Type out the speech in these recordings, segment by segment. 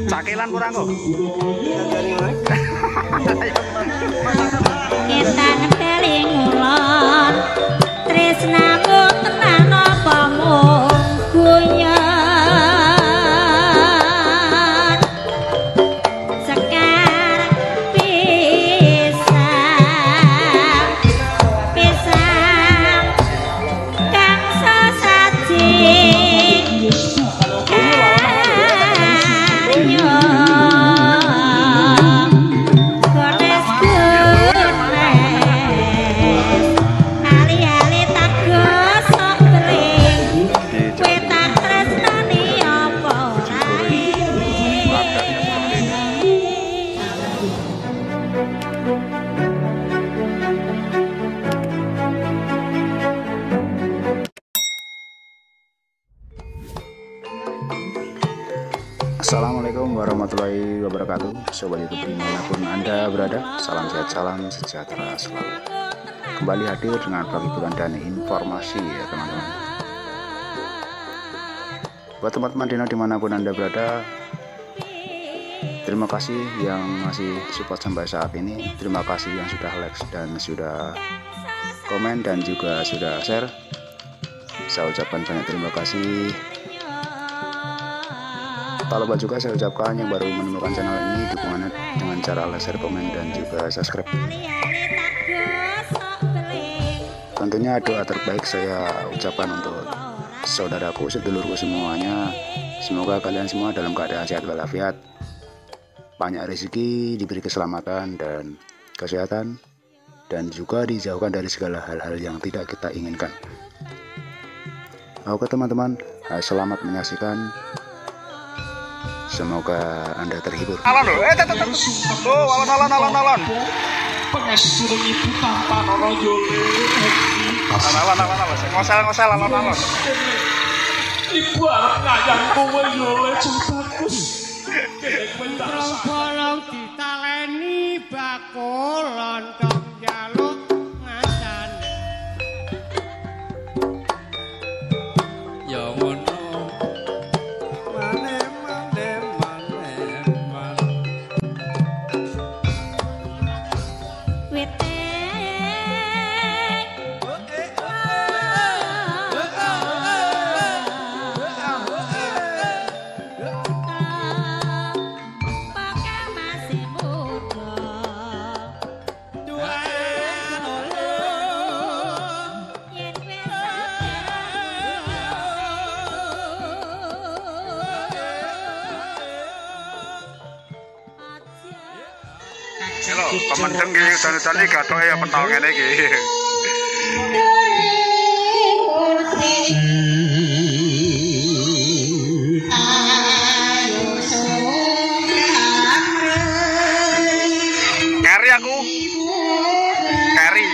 Cakelan kurang kok. Kita nempeli ngulon tresnamu tenan napa mung guyon sekar pisang kang sesaji Assalamualaikum warahmatullahi wabarakatuh. Sobat YouTube dimanapun Anda berada, salam sehat, salam sejahtera selalu. Kembali hadir dengan penghiburan dan informasi ya teman-teman. Buat teman-teman Dino dimanapun Anda berada, terima kasih yang masih support sampai saat ini. Terima kasih yang sudah like dan sudah komen dan juga sudah share. Saya ucapkan banyak terima kasih. Tak lupa juga saya ucapkan yang baru menemukan channel ini, dukungannya dengan cara like, share, komen, dan juga subscribe. Tentunya doa terbaik saya ucapkan untuk saudaraku, sedulurku semuanya. Semoga kalian semua dalam keadaan sehat walafiat, banyak rezeki, diberi keselamatan dan kesehatan, dan juga dijauhkan dari segala hal-hal yang tidak kita inginkan. Oke teman-teman, selamat menyaksikan. Semoga Anda terhibur. Alon lho, alon. Pengasih ibu tanpa nono yole. Alon. Ngosel alon. Ibu arep ngayang kowe yole sing bagus. Bolong ditaleni bakulon tok jaluk ngacan. Ya ngono. Halo, pemendeng iki dan gatoke ya pentol ngene iki. Kari aku. Kari.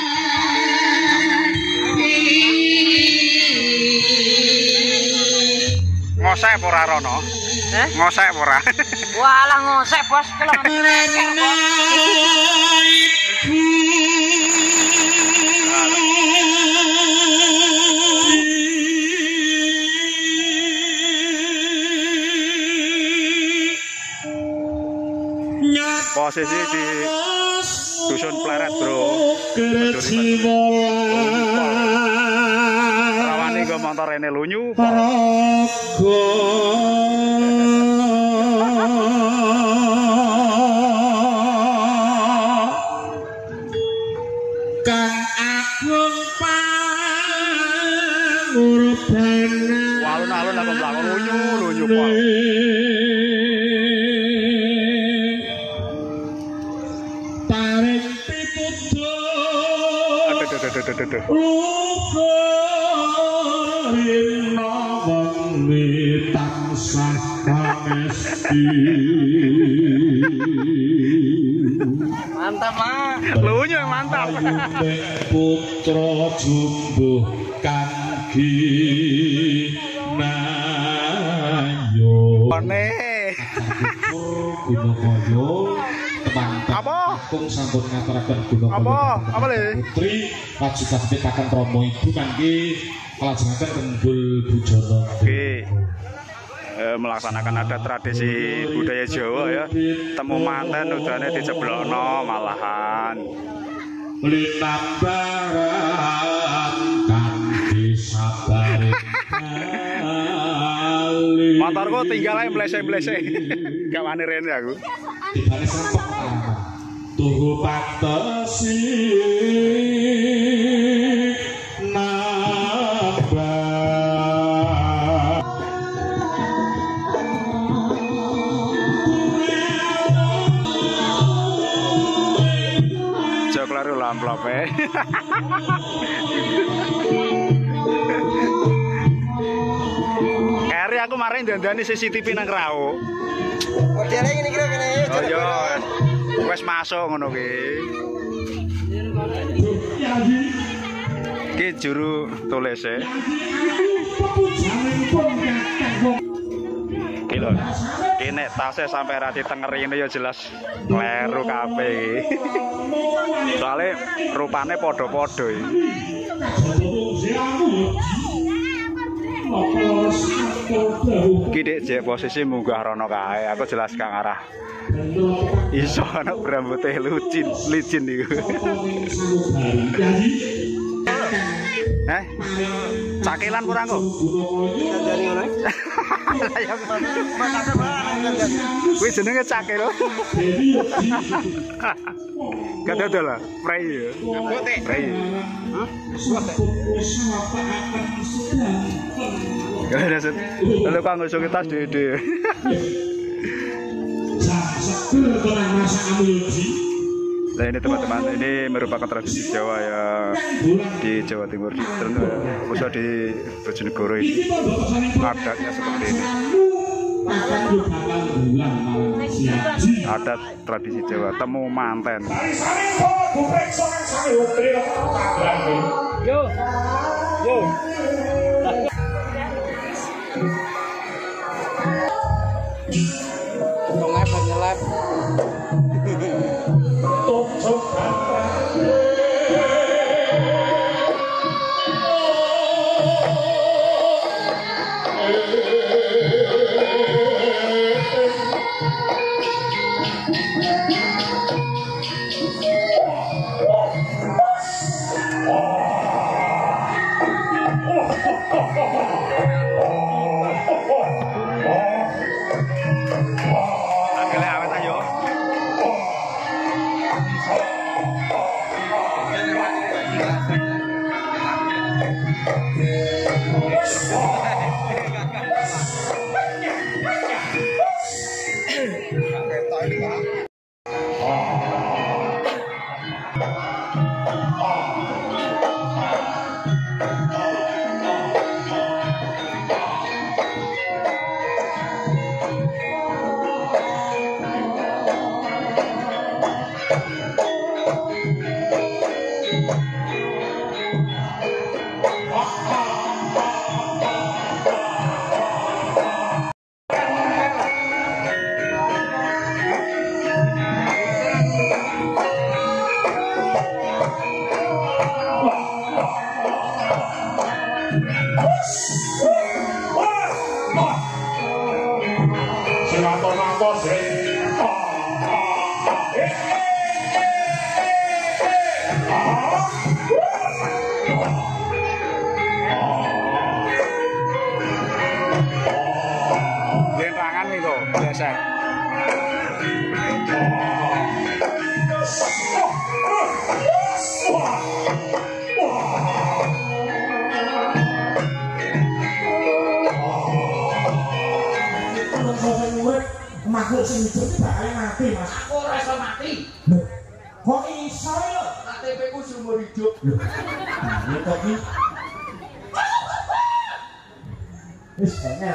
Ngosek ora rono? Ngosek ora? Walah ngosek bos kula posisi di Dusun Pleret bro. Rawan gue motor ini lunyu Kang Agung Pangurbana alun-alun aku mlaku lunyu Pak. Paring pituduh Rina wengi tansah pangesti. mantap Mas. Lunyu mantap. Putra jumbuh kangge nayo. Gunakoyo Apa? Kung sampun ngaturaken Gunakoyo. Apa le? Putri wajiban tekaken Rama Ibu kangge kalajengaken Rembul Bujana. Oke. melaksanakan adat tradisi budaya Jawa ya. Temu manten udane diceblokno malahan. Motorku tinggal aja mlese-mlese. Gak wani rene aku. Tunggu patesi Joklar lamplope. Kari aku marin dandani CCTV nang Krao. Modele ngene iki kene. Oh iya. Wes masuk ngono ki. Ki juru tulise. Ki lho. Ki nek tase sampai rati tenger ini ya jelas kleru kabeh. Soale rupane padha-padha iki. Ki dek jek posisi munggah rono kae, aku jelas gak ngarah. Iso anak rambutnya licin iku. Cakelan kurang kok. Dari ngono. Kuwi jenenge cake lho. Gak dodol lah, prei ya. Prei. Gak ada set. Lalu kanggo suki tas dede. Nah ini teman-teman, ini merupakan tradisi Jawa ya di Jawa Timur, khususnya di Bojonegoro ini adatnya seperti ini. Adat tradisi Jawa, temu manten. Yo, yo. Nyelap. Lentangan nih kok, biasa. Makhluk sing hidup bakal mati, Mas. Aku ora iso mati. Loh, kok iso ya? KTP ku seumur hidup. Loh, ini kok iki. Wis bener.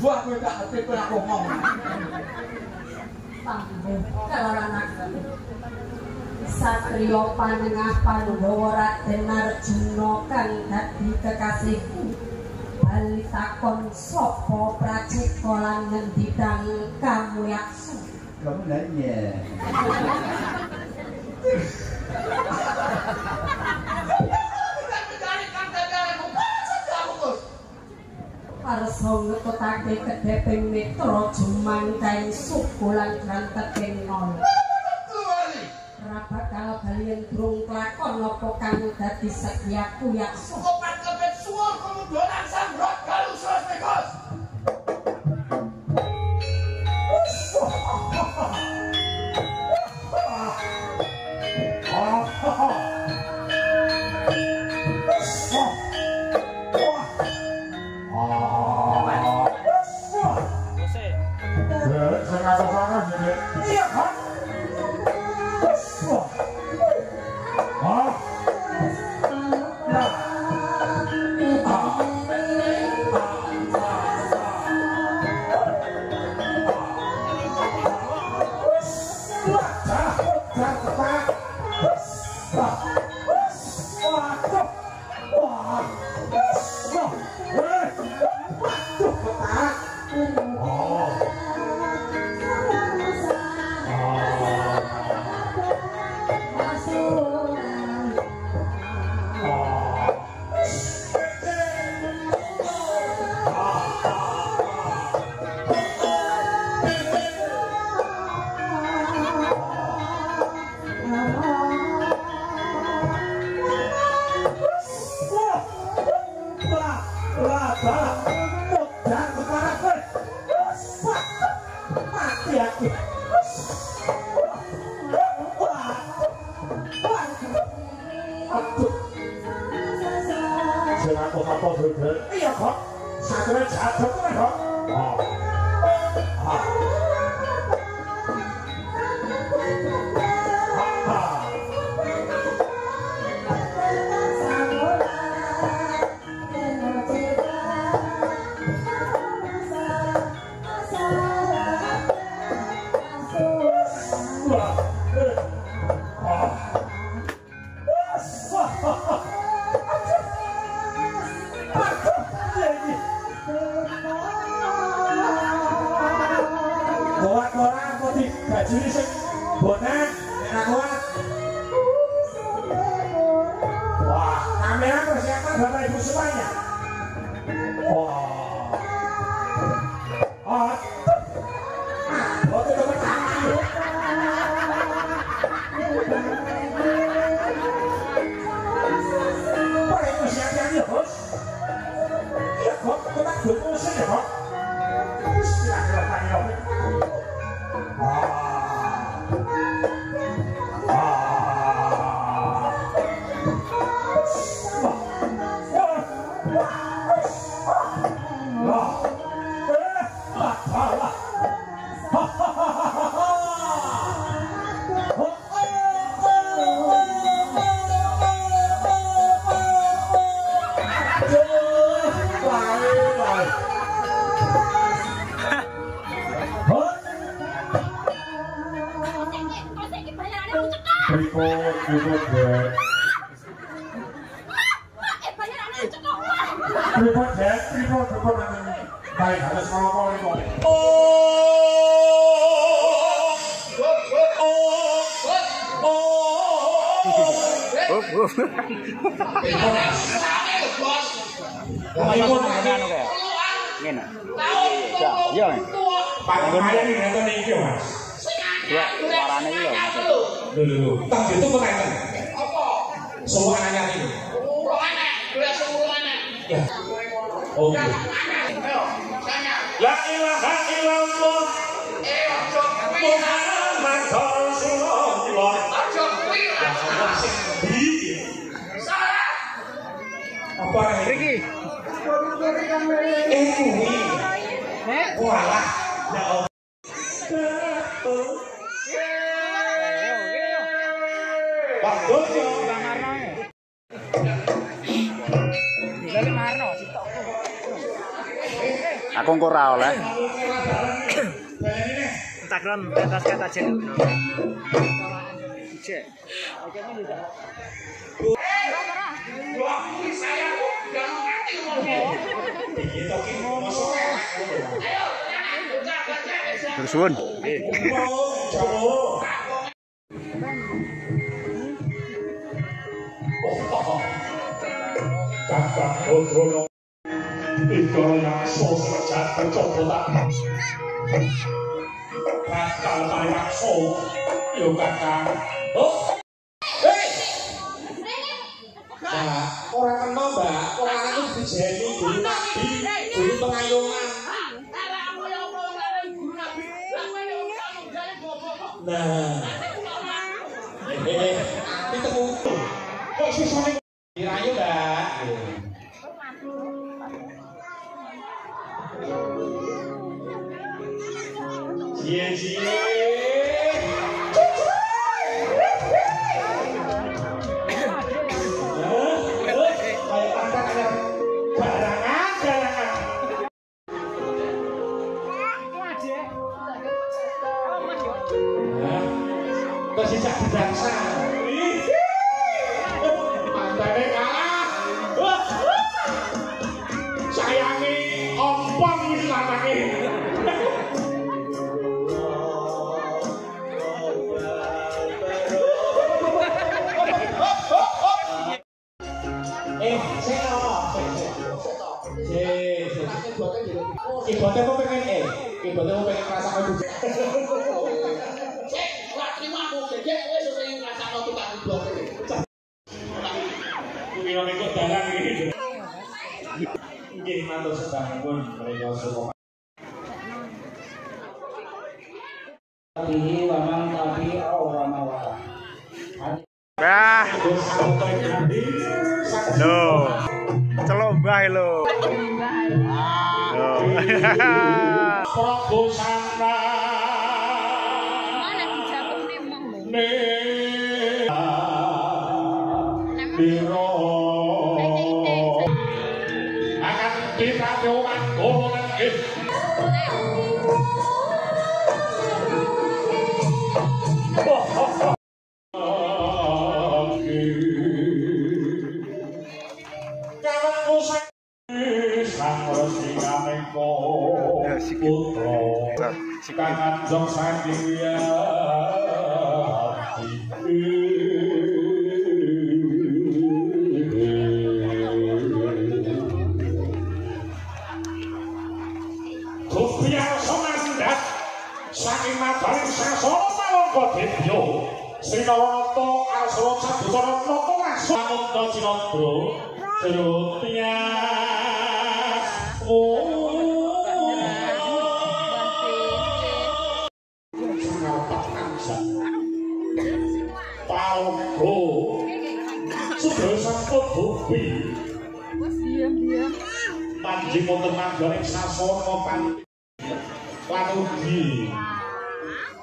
Buah gue gak KTP aku ngomong. Kalau anak Satrio Panengah Pandhawa Raden Arjuna kang dadi kekasihku bali takon sapa praceka lan ngendhang kamu yaksu Kamu nanya. Arsa ngetutake kedheping mitra jumangkaing suku lan granteking nol. Ora bakal balian drung klakon apa kang dadi sekyaku yaksu. Sopan kepet suwun kemudonan sambrot galus Megos. Iya kan? Iya kok, satunya jatuh kan kok. Jadi sing bonek enak kuat. Wah, kamera persiapan Bapak Ibu semuanya. Wah. Foto teman tangan. Wah, itu siap-siap ya, Bos. Iya, kok kita dukung sih ya, kok. Bismillahirrahmanirrahim. La ilaha illallah Muhammad Rasulullah. Apa ini? Kuwi. Walah. Ya Allah. Pak Dojo Aku engko ora oleh. Instagram atas kata aja. Cek. Tersuwun. Kakang Bodrono Iko yang sosat tercopotan Kakang Mayakso Yo kakang oh hei Mbak orang kenal mbak orang itu dijeni guru nabi guru pengayuman nah ditemu kok susah dirayu mbak cie-cie masih jadi bangsa mantane kalah sayangi ompong ini lanange Ibadah mau pengen ibadah mau pengen rasa kau juga. Nggak terima aku gede, wes sering ngerasa kau tukang blok ini. Kira ikut dalang gitu. Mungkin matur sedanipun mereka semua. Tapi waman tapi orang mawar. Bah. Loh. Celok mbah lho. Prabu Santa. Mana dijabut nemong lho. Biro. Akan diradokan golongan Kangen jong sandia Rupiah somandat saking mabaling sasana malangka debyo Srinawanata asra sabusana nata langsung Ananda Cinandra Rupiah Palgo Sudah sampun bukti Panji wonten manggaring sasana panti Lanugi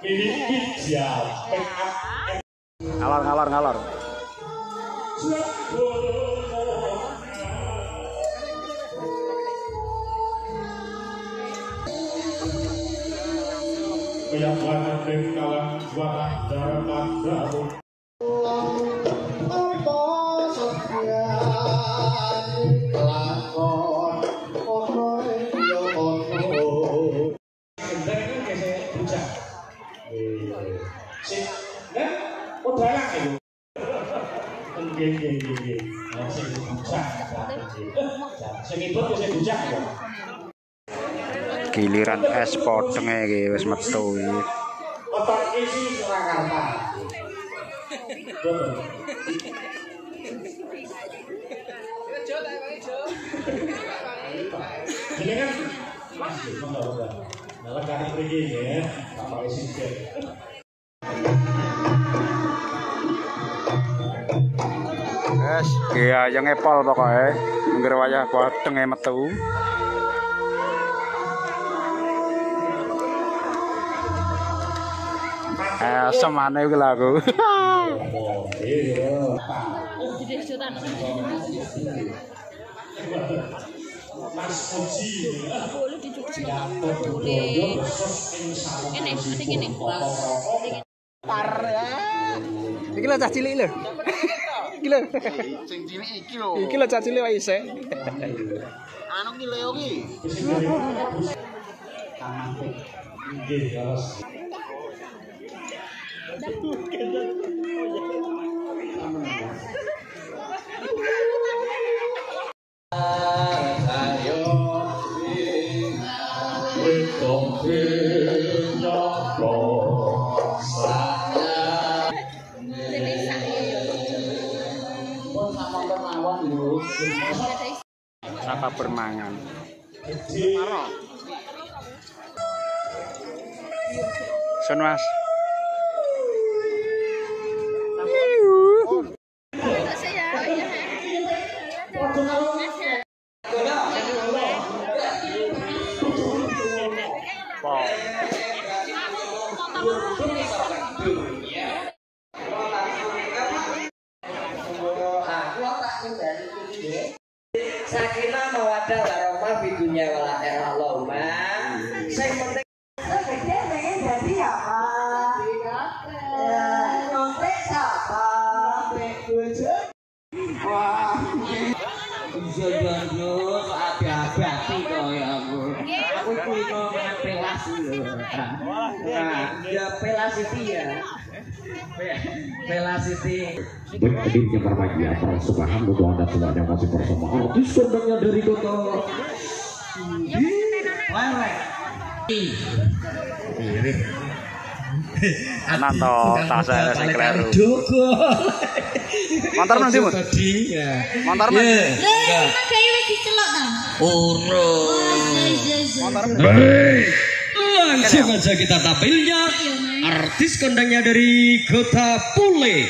Ini bijak Ngalor. Yang warna kalah juara darah daun Giliran es potenge iki wis metu iki. otak isi Surakarta. Ini kan masih mengapa? Dalam kali pergi ya, kapal isi Wes, ya yang epol pokoke. Nggir wayah potenge metu. Semane iki lho aku. Mas Puji. Boleh dicuci. Boleh. Ini, ini. Par ya. Iki lho cah cilik lho. Iki lho. Sing cilik iki lho. Iki lho cah cilik wae isih. Anu ki Leo ki. Nggih, harus. Sapa bermangan. Sun Mas. Sakinah mawaddah warahmah fi dunya wal akhirah Allahumma. Sing penting gede pengen dadi apa? Nyontek siapa? Bojo. Wah. Bisa janjo hati-hati kok ya aku. Aku kuwi kok pelas lho. Nah, ya pelas itu ya. Pelasiti Hadirnya berbagi antara subhanallah doa dan doanya masih bersama artis kondangnya dari kota Nanto tasa sing kleru. Montor nang ndi, Mas? Montor nang ndi? Lah, gawe wis dicelok ta? Montor. Langsung aja kita tampilnya artis kondangnya dari kota Pule.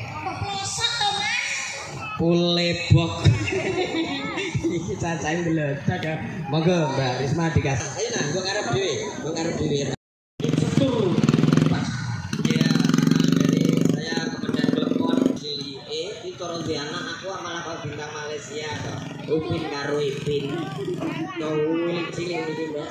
Apa plosak to, Mas? Pule Bok. Iki cacahe meledak ya. Monggo Mbak Risma dikasih. Ayo nah, nggo ngarep dhewe, nggo ngarep dhewe. Setur. Ya, dari saya Kementerian Kelempon CIE di Torontiana aku malah kau bintang Malaysia toh. Upin karo Ipin. Tau cilik iki, Mbak.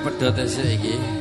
Pedot iki.